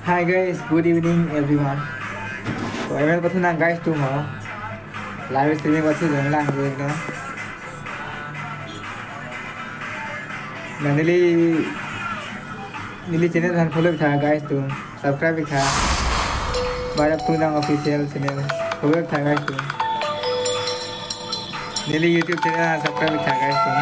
Hi guys, good evening everyone. So ML pathu na guys tu mo live streaming pathu jeng lang gue no. Nili nili channel han follow tha guys tu subscribe tha. Barak tu nang official channel follow tha guys tu. Nili YouTube channel subscribe tha guys tu.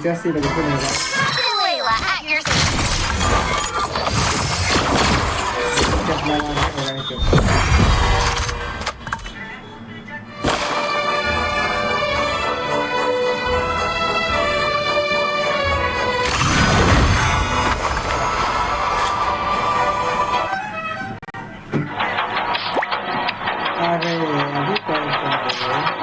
Just see the good Layla at your just my one. अरे अभी call कर रहे हो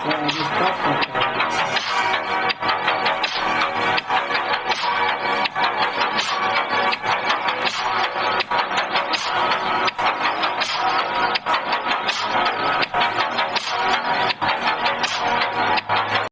So I just stopped